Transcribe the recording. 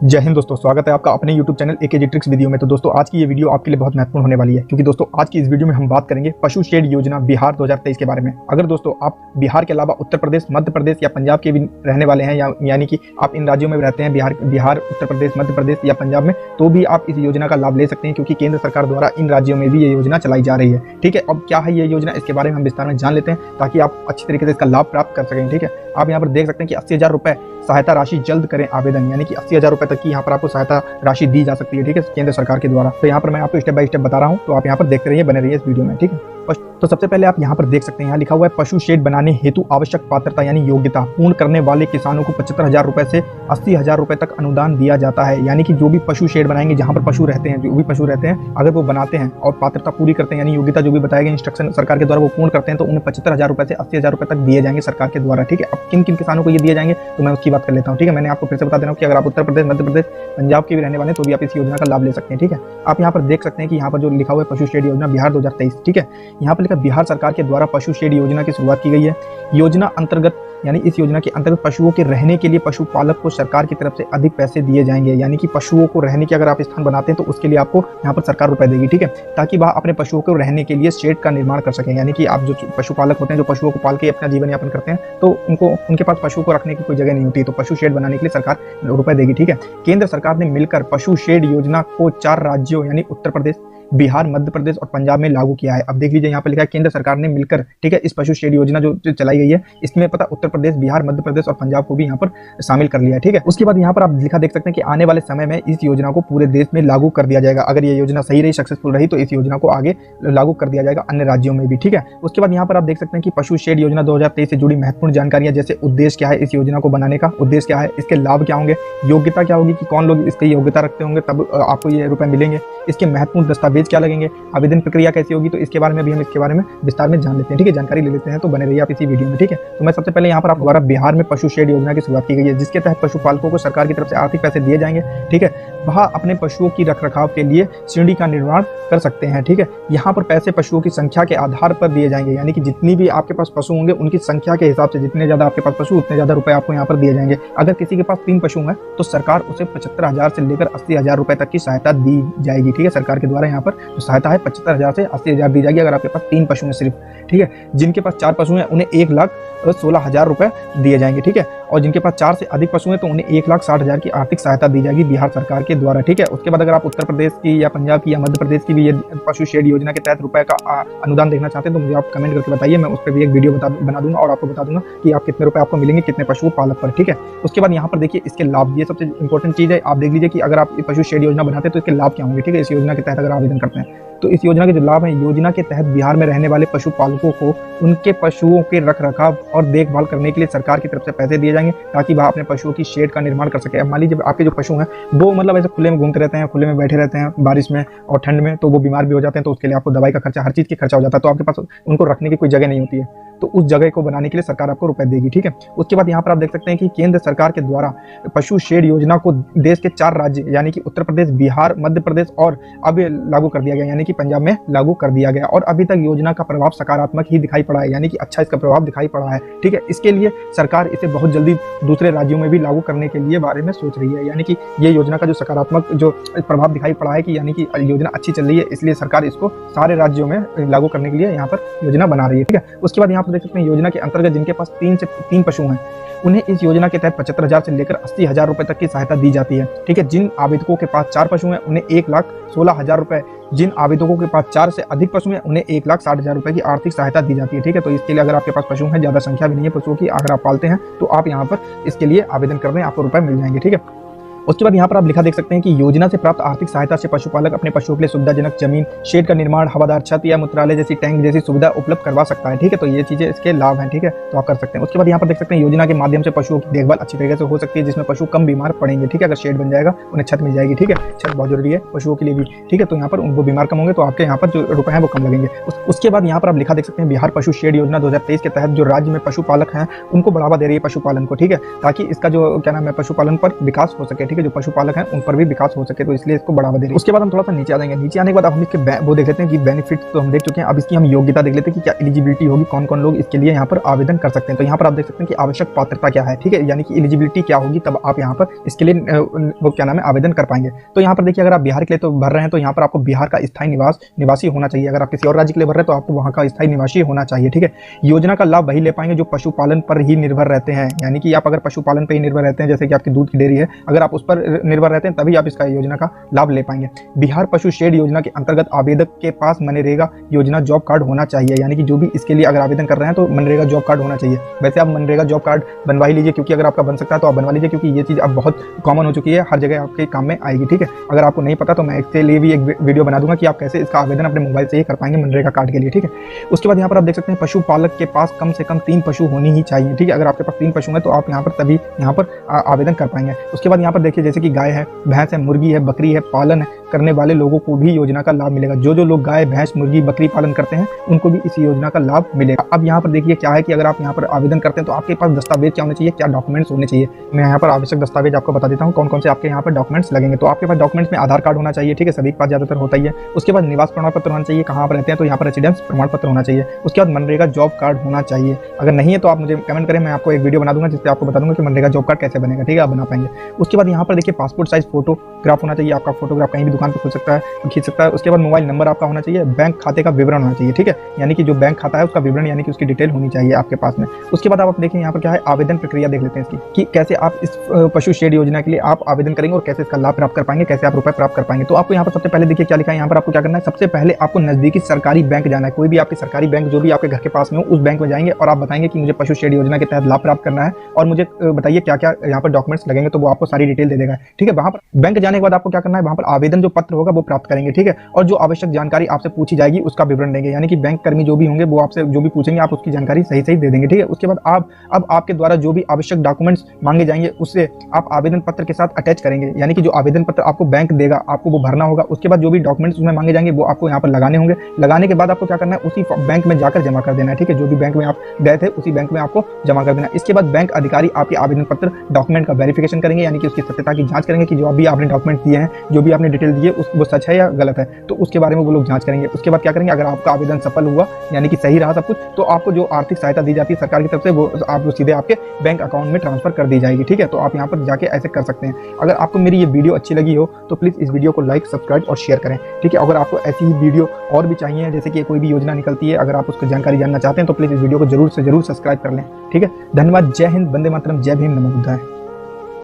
जय हिंद दोस्तों, स्वागत है आपका अपने YouTube channel AKG tricks video में। तो दोस्तों आज की ये वीडियो आपके लिए बहुत महत्वपूर्ण होने वाली है, क्योंकि दोस्तों आज की इस वीडियो में हम बात करेंगे पशु शेड योजना बिहार 2023 के बारे में। अगर दोस्तों आप बिहार के अलावा उत्तर प्रदेश, मध्य प्रदेश या पंजाब के भी रहने वाले हैं, यानी कि आप इन राज्यों में रहते हैं, बिहार, उत्तर प्रदेश, मध्य प्रदेश या पंजाब में, तो भी आप इस योजना का लाभ ले सकते हैं, क्योंकि केंद्र सरकार द्वारा इन राज्यों में भी ये योजना चलाई जा रही है। ठीक है, अब क्या है ये योजना, इसके बारे में हम विस्तार में जान लेते हैं, ताकि आप अच्छी तरीके से इसका लाभ प्राप्त कर सकें। ठीक है, आप यहाँ पर देख सकते हैं कि 80,000 रुपए सहायता राशि जल्द करें आवेदन, यानी कि 80,000 रुपए तक की यहाँ पर आपको सहायता राशि दी जा सकती है। ठीक है, केंद्र सरकार के द्वारा। तो यहाँ पर मैं आपको स्टेप बाय स्टेप बता रहा हूँ, तो आप यहाँ पर देखते रहिए, बने रहिए इस वीडियो में। ठीक है, तो सबसे पहले आप यहाँ पर देख सकते हैं, यहाँ लिखा हुआ है पशु शेड बनाने हेतु आवश्यक पात्रता यानी योग्यता पूर्ण करने वाले किसानों को 75,000 रुपए से 80,000 रुपए तक अनुदान दिया जाता है। यानी कि जो भी पशु शेड बनाएंगे, जहाँ पर पशु रहते हैं, जो भी पशु रहते हैं, अगर वो बनाते हैं और पात्रता पूरी करते हैं, यानी योग्यता जो भी बताए गए इंस्ट्रक्शन सरकार के द्वारा वो पूर्ण करते हैं, तो उन्हें 75,000 रुपए से 80,000 रुपए तक दिए जाएंगे सरकार के द्वारा। ठीक है, अब किन किन किसानों को ये दिए जाएंगे तो मैं उसकी बात कर लेता हूँ। ठीक है, मैंने आपको फिर से बता देना हूँ कि अगर आप उत्तर प्रदेश, मध्य प्रदेश, पंजाब के भी रहने वाले हैं, तो भी आप इस योजना का लाभ ले सकते हैं। ठीक है, आप यहाँ पर देख सकते हैं कि यहाँ पर जो लिखा हुआ है पशु शेड योजना बिहार 2023। ठीक है, यहाँ पर लिखा बिहार सरकार के द्वारा पशु शेड योजना की शुरुआत की गई है। योजना अंतर्गत यानी इस योजना के अंतर्गत पशुओं के रहने के लिए पशुपालक को सरकार की तरफ से अधिक पैसे दिए जाएंगे। यानी कि पशुओं को रहने के अगर आप स्थान बनाते हैं तो उसके लिए आपको यहाँ पर सरकार रुपए देगी। ठीक है, ताकि वह अपने पशुओं को रहने के लिए शेड का निर्माण कर सकें। यानी कि आप जो पशुपालक होते हैं, जो पशुओं को पाल के अपना जीवन यापन करते हैं, तो उनके पास पशुओं को रखने की कोई जगह नहीं होती, तो पशु शेड बनाने के लिए सरकार रुपए देगी। ठीक है, केंद्र सरकार ने मिलकर पशु शेड योजना को 4 राज्यों यानी उत्तर प्रदेश, बिहार, मध्य प्रदेश और पंजाब में लागू किया है। अब देख लीजिए, यहाँ पे लिखा है केंद्र सरकार ने मिलकर, ठीक है, इस पशु शेड योजना जो चलाई गई है, इसमें पता उत्तर प्रदेश, बिहार, मध्य प्रदेश और पंजाब को भी यहाँ पर शामिल कर लिया है। ठीक है, उसके बाद यहाँ पर आप लिखा देख सकते हैं कि आने वाले समय में इस योजना को पूरे देश में लागू कर दिया जाएगा। अगर ये योजना सही रही, सक्सेसफुल रही, तो इस योजना को आगे लागू कर दिया जाएगा अन्य राज्यों में भी। ठीक है, उसके बाद यहाँ पर आप देख सकते हैं कि पशु शेड योजना 2023 से जुड़ी महत्वपूर्ण जानकारियां, जैसे उद्देश्य क्या है इस योजना को बनाने का, उद्देश्य क्या है, इसके लाभ क्या होंगे, योग्यता क्या होगी कि कौन लोग इसकी योग्यता रखते होंगे तब आपको ये रुपए मिलेंगे, इसके महत्वपूर्ण दस्तावेज क्या लगेंगे, आवेदन प्रक्रिया कैसी होगी, तो इसके बारे में भी हम इसके बारे में विस्तार में जान लेते हैं। ठीक है, जानकारी ले लेते हैं, तो बने रहिए आप इसी वीडियो में। ठीक है, तो मैं सबसे पहले यहाँ पर आपको द्वारा बिहार में पशु शेड योजना की शुरुआत की गई है, जिसके तहत पशुपालकों को सरकार की तरफ से आर्थिक पैसे दिए जाएंगे। ठीक है, वह अपने पशुओं की रखरखाव के लिए श्रेणी का निर्माण कर सकते हैं। ठीक है, यहाँ पर पैसे पशुओं की संख्या के आधार पर दिए जाएंगे, यानी कि जितनी भी आपके पास पशु होंगे उनकी संख्या के हिसाब से, जितने ज्यादा आपके पास पशु उतने ज्यादा रुपए आपको यहाँ पर दिए जाएंगे। अगर किसी के पास 3 पशु हैं तो सरकार उसे 75,000 से लेकर 80,000 रुपए तक की सहायता दी जाएगी। ठीक है, सरकार के द्वारा यहाँ पर जो सहायता है 75,000 से 80,000 दी जाएगी अगर आपके पास 3 पशु हैं सिर्फ। ठीक है, जिनके पास 4 पशु हैं उन्हें 1,16,000 रुपए दिए जाएंगे। ठीक है, और जिनके पास 4 से अधिक पशु हैं तो उन्हें 1,60,000 की आर्थिक सहायता दी जाएगी बिहार सरकार के द्वारा। ठीक है, उसके बाद अगर आप उत्तर प्रदेश की या पंजाब की या मध्य प्रदेश की भी ये पशु शेड योजना के तहत रुपए का अनुदान देखना चाहते हैं, तो मुझे आप कमेंट करके बताइए, मैं उस पर भी एक वीडियो बना दूंगा और आपको बता दूंगा कि आप कितने रुपए आपको मिलेंगे कितने पशु पालक पर। ठीक है, उसके बाद यहाँ पर देखिए इसके लाभ, ये सबसे इंपॉर्टेंट चीज है। आप देख लीजिए कि अगर आप पशु शेड योजना बनाते हैं तो इसके लाभ क्या होंगे। ठीक है, इस योजना के तहत अगर आवेदन करते हैं तो इस योजना के जो लाभ हैं, योजना के तहत बिहार में रहने वाले पशुपालकों को उनके पशुओं के रखरखाव और देखभाल करने के लिए सरकार की तरफ से पैसे दिए जाएंगे, ताकि वह अपने पशुओं की शेड का निर्माण कर सके। अब मान लीजिए आपके जो पशु हैं वो मतलब ऐसे खुले में घूमते रहते हैं, खुले में बैठे रहते हैं बारिश में और ठंड में, तो वो बीमार भी हो जाते हैं, तो उसके लिए आपको दवाई का खर्चा, हर चीज़ की खर्चा हो जाता है, तो आपके पास उनको रखने की कोई जगह नहीं होती है, तो उस जगह को बनाने के लिए सरकार आपको रुपए देगी। ठीक है, उसके बाद यहाँ पर आप देख सकते हैं कि केंद्र सरकार के द्वारा पशु शेड योजना को देश के 4 राज्य यानी कि उत्तर प्रदेश, बिहार, मध्य प्रदेश और अब लागू कर दिया गया, यानी कि पंजाब में लागू कर दिया गया, और अभी तक योजना का प्रभाव सकारात्मक ही दिखाई पड़ा है, यानी कि अच्छा इसका प्रभाव दिखाई पड़ा है। ठीक है, इसके लिए सरकार इसे बहुत जल्दी दूसरे राज्यों में भी लागू करने के लिए बारे में सोच रही है, यानी कि ये योजना का जो सकारात्मक जो प्रभाव दिखाई पड़ा है कि यानी कि योजना अच्छी चल रही है, इसलिए सरकार इसको सारे राज्यों में लागू करने के लिए यहाँ पर योजना बना रही है। ठीक है, उसके बाद यहाँ पर देख सकते हैं योजना के अंतर्गत जिनके पास 3 पशु हैं उन्हें इस योजना के तहत 75,000 से लेकर 80,000 रुपए तक की सहायता दी जाती है। ठीक है, जिन आवेदकों के पास 4 पशु हैं उन्हें 1,16,000 रुपए, जिन आवेदकों के पास 4 से अधिक पशु हैं उन्हें 1,60,000 रुपए की आर्थिक सहायता दी जाती है। ठीक है, तो इसके लिए अगर आपके पास पशु हैं, ज्यादा संख्या भी नहीं है पशुओं की, अगर आप पालते हैं तो आप यहाँ पर इसके लिए आवेदन कर रहे हैं, आपको रुपए मिल जाएंगे। ठीक है, उसके बाद यहाँ पर आप लिखा देख सकते हैं कि योजना से प्राप्त आर्थिक सहायता से पशुपालक अपने पशुओं के लिए सुविधाजनक जमीन, शेड का निर्माण, हवादार छत या मूत्रालय जैसी टैंक जैसी सुविधा उपलब्ध करवा सकता है। ठीक है, तो ये चीजें इसके लाभ हैं। ठीक है, तो आप कर सकते हैं। उसके बाद यहाँ पर देख सकते हैं योजना के माध्यम से पशुओं की देखभाल अच्छी तरीके से हो सकती है, जिसमें पशु कम बीमार पड़ेंगे। ठीक है, अगर शेड बन जाएगा उन्हें छत मिल जाएगी। ठीक है, छत बहुत जरूरी है पशुओं के लिए भी। ठीक है, तो यहाँ पर उनको बीमार कम होंगे तो आपके यहाँ पर जो रुपए हैं वो कम लगेंगे। उसके बाद यहाँ पर आप लिखा देख सकते हैं बिहार पशु शेड योजना 2023 के तहत जो राज्य में पशुपालक हैं उनको बढ़ावा दे रही है पशुपालन को। ठीक है, ताकि इसका जो क्या नाम है पशुपालन पर विकास हो सके। ठीक ठीक है, जो पशुपालक हैं उन पर भी विकास हो सके, तो इसलिए इसको बढ़ावा दे रहे हैं। उसके बाद हम थोड़ा सा नीचे आ जाएंगे। नीचे आने के बाद हम इसके वो देख लेते हैं कि बेनिफिट तो हम देख चुके हैं। अब इसकी हम योग्यता देख लेते हैं कि क्या एलिजिबिलिटी होगी, कौन कौन लोग इसके लिए यहाँ पर आवेदन कर सकते हैं। तो यहाँ पर आप देख सकते हैं कि आवश्यक पात्रता क्या है, ठीक है, यानी कि एलिजिबिलिटी क्या होगी, तब आप यहाँ पर इसके लिए वो क्या नाम है आवेदन कर पाएंगे। तो यहाँ पर देखिए, अगर आप बिहार के लिए तो भर रहे हैं तो यहाँ पर आपको बिहार का स्थायी निवासी होना चाहिए। अगर आप किसी और राज्य के लिए भर रहे हैं तो आपको वहाँ का स्थायी निवासी होना चाहिए, ठीक है। योजना का लाभ वही ले पाएंगे जो पशुपालन पर ही निर्भर रहते हैं, यानी कि आप अगर पशुपालन पर ही निर्भर रहते हैं, जैसे कि आपकी दूध की डेयरी है, अगर आप उस पर निर्भर रहते हैं तभी आप इसका योजना का लाभ ले पाएंगे। बिहार पशु शेड योजना के अंतर्गत आवेदक के पास मनरेगा योजना जॉब कार्ड होना चाहिए, यानी कि जो भी इसके लिए अगर आवेदन कर रहे हैं तो मनरेगा जॉब कार्ड होना चाहिए। वैसे आप मनरेगा जॉब कार्ड बनवा ही लीजिए, क्योंकि अगर आपका बन सकता है तो आप बनवा लीजिए, क्योंकि ये चीज़ अब बहुत कॉमन हो चुकी है, हर जगह आपके काम में आएगी, ठीक है। अगर आपको नहीं पता तो मैं इसके लिए भी एक वीडियो बना दूंगा कि आप कैसे इसका आवेदन अपने मोबाइल से ही कर पाएंगे मनरेगा कार्ड के लिए, ठीक है। उसके बाद यहाँ पर आप देख सकते हैं पशुपालक के पास कम से कम 3 पशु होनी ही चाहिए, ठीक है। अगर आपके पास 3 पशु हैं तो आप यहाँ पर तभी यहाँ पर आवेदन कर पाएंगे। उसके बाद यहाँ पर देखिए, जैसे कि गाय है, भैंस है, मुर्गी है, बकरी है, पालन करने वाले लोगों को भी योजना का लाभ मिलेगा। जो जो लोग गाय, भैंस, मुर्गी, बकरी पालन करते हैं उनको भी इस योजना का लाभ मिलेगा। अब यहाँ पर देखिए क्या है कि अगर आप यहाँ पर आवेदन करते हैं तो आपके पास दस्तावेज क्या होने चाहिए, क्या डॉक्यूमेंट्स होने चाहिए। मैं यहाँ पर आवश्यक दस्तावेज आपको बता देता हूँ कौन कौन से आपके यहाँ पर डॉक्यूमेंट्स लगेंगे। तो आपके पास डॉक्यूमेंट्स में आधार कार्ड होना चाहिए, ठीक है, सभी के पास ज़्यादातर होता ही है। उसके बाद निवास प्रमाण पत्र होना चाहिए, कहाँ पर रहते हैं तो यहाँ पर रेसिडेंस प्रमाण पत्र होना चाहिए। उसके बाद मनरेगा जॉब कार्ड होना चाहिए। अगर नहीं है तो आप मुझे कमेंट करें, मैं आपको एक वीडियो बना दूंगा जिससे आपको बता दूंगा कि मनरेगा जॉब कार्ड कैसे बनेगा, ठीक है, आप बना पाएंगे। उसके बाद यहाँ पर देखिए पासपोर्ट साइज फोटोग्राफ होना चाहिए। आपका फोटोग्राफ कहीं भी दुकान पर खुल सकता है, खींच सकता है। उसके बाद मोबाइल नंबर आपका होना चाहिए, बैंक खाते का विवरण होना चाहिए, ठीक है, यानी कि जो बैंक खाता है उसका विवरण, यानी कि उसकी डिटेल होनी चाहिए आपके पास में। उसके बाद आप देखें यहाँ पर क्या है, आवेदन प्रक्रिया देख लेते हैं इसकी कि कैसे आप इस पशु शेड योजना के लिए आप आवेदन करेंगे और कैसे इसका लाभ प्राप्त कर पाएंगे, कैसे आप रुपए प्राप्त कर पाएंगे। तो आपको यहाँ पर सबसे पहले देखिए क्या लिखा है, यहाँ पर आपको क्या करना है, सबसे पहले आपको नजदीकी सरकारी बैंक जाना है। कोई भी आपके सरकारी बैंक जो भी आपके घर के पास में हो उस बैंक में जाएंगे और आप बताएंगे कि मुझे पशु शेड योजना के तहत लाभ प्राप्त करना है और मुझे बताइए क्या क्या यहाँ पर डॉक्यूमेंट्स लगेंगे, तो वो आपको सारी डिटेल दे देगा, ठीक है। वहाँ पर बैंक जाने के बाद आपको क्या करना है, वहाँ पर आवेदन जो पत्र होगा वो प्राप्त करेंगे, ठीक है, और जो आवश्यक जानकारी आपसे पूछी जाएगी उसका विवरण देंगे, यानी कि बैंक कर्मी जो भी होंगे वो आपसे जो भी पूछेंगे आप उसकी जानकारी सही सही दे देंगे, ठीक है। उसके बाद अब आपके द्वारा जो भी आवश्यक डॉक्यूमेंट्स मांगे जाएंगे उससे आप आवेदन पत्र के साथ अटैच करेंगे, यानी कि जो आवेदन पत्र आपको बैंक देगा आपको वो भरना होगा। उसके बाद जो भी डॉक्यूमेंट्स उसमें मांगे जाएंगे वो आपको यहाँ पर लगाने होंगे। लगाने के बाद आपको क्या करना है, उसी बैंक में जाकर जमा कर देना है, ठीक है, जो भी बैंक में आप गए थे उसी बैंक में आपको जमा कर देना है। इसके बाद बैंक अधिकारी आपके आवेदन पत्र डॉक्यूमेंट का वेरिफिकेशन करेंगे, यानी कि उसकी सत्यता की जांच करेंगे कि जो अभी आपने डॉक्यूमेंट दिए हैं, जो भी आपने डिटेल दी है वो सच है या गलत है, तो उसके बारे में वो लोग जांच करेंगे। उसके बाद क्या करेंगे, अगर आपका आवेदन सफल हुआ यानी कि सही रहा सब कुछ, तो आपको जो आर्थिक सहायता दी जाती है सरकार की तरफ से वो आप सीधे आपके बैंक अकाउंट में ट्रांसफर कर दी जाएगी, ठीक है। तो आप यहाँ पर जाके ऐसे कर सकते हैं। अगर आपको मेरी ये वीडियो अच्छी लगी हो तो प्लीज़ इस वीडियो को लाइक, सब्सक्राइब और शेयर करें, ठीक है। अगर आपको ऐसी ही वीडियो और भी चाहिए, जैसे कि कोई भी योजना निकलती है, अगर आप उसकी जानकारी जानना चाहते हैं तो प्लीज़ इस वीडियो को जरूर से जरूर सब्सक्राइब कर लें, ठीक है। धन्यवाद। जय हिंद, वंदे मातरम, जय भीम, नमो बुद्धाय।